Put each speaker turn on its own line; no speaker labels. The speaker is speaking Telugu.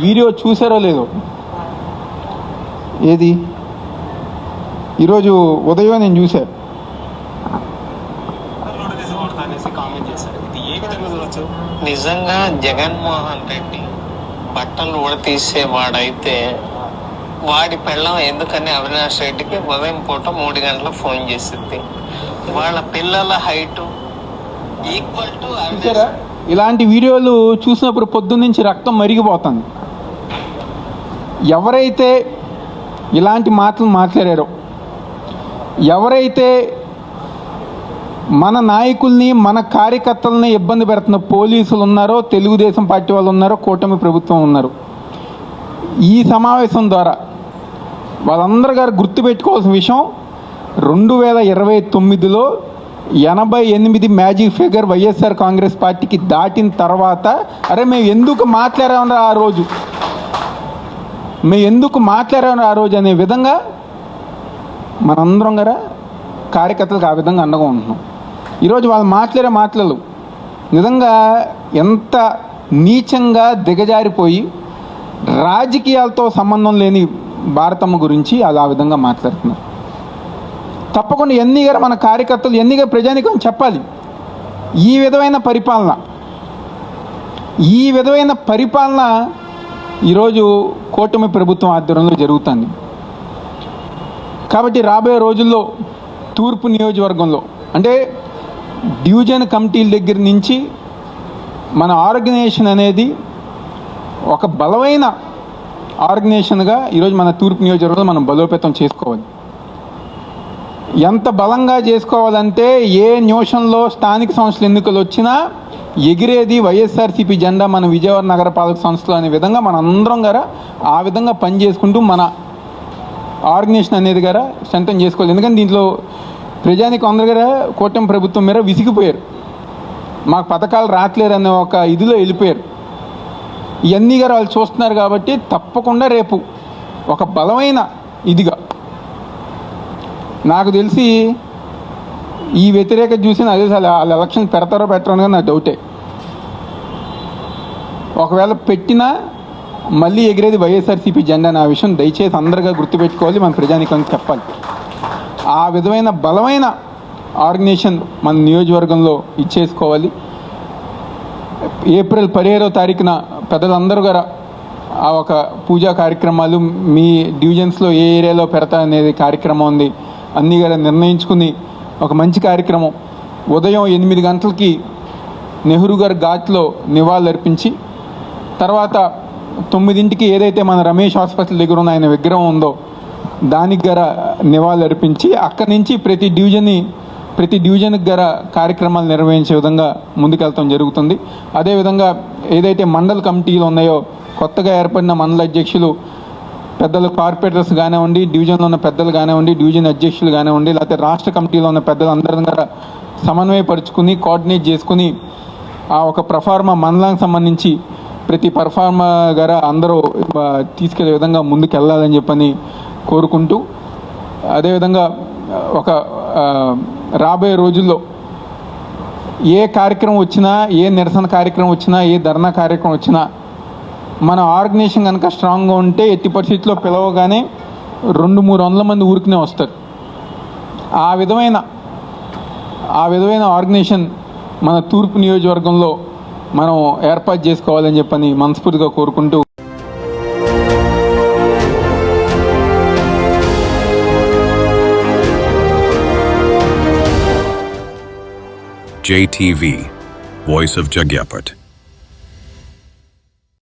వీడియో చూసారో లేదో, ఏది ఈరోజు ఉదయం నేను చూసా.
నిజంగా జగన్మోహన్ రెడ్డి బట్టలు ఉడతీసేవాడైతే వాడి పెళ్ళం ఎందుకని అవినాష్ రెడ్డికి ఉదయం పూట 3 గంటలకు ఫోన్ చేసింది. వాళ్ళ పిల్లల హైటు ఈక్వల్ టు
ఇలాంటి వీడియోలు చూసినప్పుడు పొద్దున్నుంచి రక్తం మరిగిపోతుంది. ఎవరైతే ఇలాంటి మాటలు మాట్లాడారో, ఎవరైతే మన నాయకుల్ని మన కార్యకర్తలని ఇబ్బంది పెడుతున్న పోలీసులు ఉన్నారో, తెలుగుదేశం పార్టీ వాళ్ళు ఉన్నారో, కూటమి ప్రభుత్వం ఉన్నారు, ఈ సమావేశం ద్వారా వాళ్ళందరూ గారు గుర్తుపెట్టుకోవాల్సిన విషయం 2029లో 88 మ్యాజిక్ ఫిగర్ వైఎస్ఆర్ కాంగ్రెస్ పార్టీకి దాటిన తర్వాత అరే మేము ఎందుకు మాట్లాడామరా ఆ రోజు, మేము ఎందుకు మాట్లాడామరా ఆ రోజు అనే విధంగా మనందరం గారా కార్యకర్తలకు ఆ విధంగా అండగా ఉంటున్నాం. ఈరోజు వాళ్ళు మాట్లాడే మాటలు నిజంగా ఎంత నీచంగా దిగజారిపోయి రాజకీయాలతో సంబంధం లేని భారతమ్మ గురించి అలా ఆ విధంగా మాట్లాడుతున్నారు. తప్పకుండా ఎన్నిగా మన కార్యకర్తలు ఎన్నిగా ప్రజానికం చెప్పాలి. ఈ విధమైన పరిపాలన ఈరోజు కూటమి ప్రభుత్వం ఆధ్వర్యంలో జరుగుతుంది. కాబట్టి రాబోయే రోజుల్లో తూర్పు నియోజకవర్గంలో అంటే డివిజన్ కమిటీల దగ్గర నుంచి మన ఆర్గనైజేషన్ అనేది ఒక బలమైన ఆర్గనైజేషన్గా ఈరోజు మన తూర్పు నియోజకవర్గంలో మనం బలోపేతం చేసుకోవాలి. ఎంత బలంగా చేసుకోవాలంటే ఏ నిమిషంలో స్థానిక సంస్థల ఎన్నికలు వచ్చినా ఎగిరేది వైఎస్ఆర్సీపీ జెండా మన విజయవాడ నగరపాలక సంస్థలు అనే విధంగా మన అందరం గారా ఆ విధంగా పనిచేసుకుంటూ మన ఆర్గనైజేషన్ అనేది గారా స్ట్రెంథెన్ చేసుకోవాలి. ఎందుకంటే దీంట్లో ప్రజానికి అందరు గారా కూటమి ప్రభుత్వం మీద విసిగిపోయారు, మాకు పథకాలు రావట్లేరు అనే ఒక ఇదిలో వెళ్ళిపోయారు. ఇవన్నీ గారు వాళ్ళు చూస్తున్నారు. కాబట్టి తప్పకుండా రేపు ఒక బలమైన ఇదిగా నాకు తెలిసి ఈ వ్యతిరేకత చూసి నాకు తెలిసి వాళ్ళు ఎలక్షన్ పెడతారో పెట్టరో అని నాకు డౌటే. ఒకవేళ పెట్టినా మళ్ళీ ఎగిరేది వైఎస్ఆర్సీపీ జెండా అనే విషయం దయచేసి అందరిగా గుర్తుపెట్టుకోవాలి, మన ప్రజానికానికి చెప్పాలి. ఆ విధమైన బలమైన ఆర్గనైజేషన్ మన నియోజకవర్గంలో ఇచ్చేసుకోవాలి. ఏప్రిల్ 15వ తారీఖున పెద్దలందరూ గారు ఆ ఒక పూజా కార్యక్రమాలు మీ డివిజన్స్లో ఏ ఏరియాలో పెడతా అనేది కార్యక్రమం ఉంది అన్నీ గారు నిర్ణయించుకుని ఒక మంచి కార్యక్రమం ఉదయం 8 గంటలకి నెహ్రూ గారి ఘాట్లో నివాళులు అర్పించి తర్వాత 9ంటికి ఏదైతే మన రమేష్ హాస్పిటల్ దగ్గర ఉన్న ఆయన విగ్రహం ఉందో దానికి గర నివాళులు అర్పించి అక్కడి నుంచి ప్రతి డివిజన్కి గర కార్యక్రమాలు నిర్వహించే విధంగా ముందుకెళ్తాం జరుగుతుంది. అదేవిధంగా ఏదైతే మండల కమిటీలు ఉన్నాయో కొత్తగా ఏర్పడిన మండల అధ్యక్షులు పెద్దలు కార్పొరేటర్స్ కానివ్వండి, డివిజన్లో ఉన్న పెద్దలు కానివ్వండి, డివిజన్ అధ్యక్షులు కానివ్వండి, లేకపోతే రాష్ట్ర కమిటీలో ఉన్న పెద్దలు అందరి ద్వారా సమన్వయపరుచుకుని కోఆర్డినేట్ చేసుకుని ఆ ఒక ప్రఫార్మా మండలానికి సంబంధించి ప్రతి పర్ఫార్మా గారా అందరూ తీసుకెళ్లే విధంగా ముందుకు వెళ్ళాలని చెప్పని కోరుకుంటూ, అదేవిధంగా ఒక రాబోయే రోజుల్లో ఏ కార్యక్రమం వచ్చినా, ఏ నిరసన కార్యక్రమం వచ్చినా, ఏ ధర్నా కార్యక్రమం వచ్చినా మన ఆర్గనైజేషన్ కనుక స్ట్రాంగ్గా ఉంటే ఎట్టి పరిస్థితుల్లో పిలవగానే 200-300 మంది ఊరికనే వస్తారు. ఆ విధమైన ఆర్గనైజేషన్ మన తూర్పు నియోజకవర్గంలో మనం ఏర్పాటు చేసుకోవాలని చెప్పని మనస్ఫూర్తిగా కోరుకుంటూ
JTV, Voice of Jagyapet.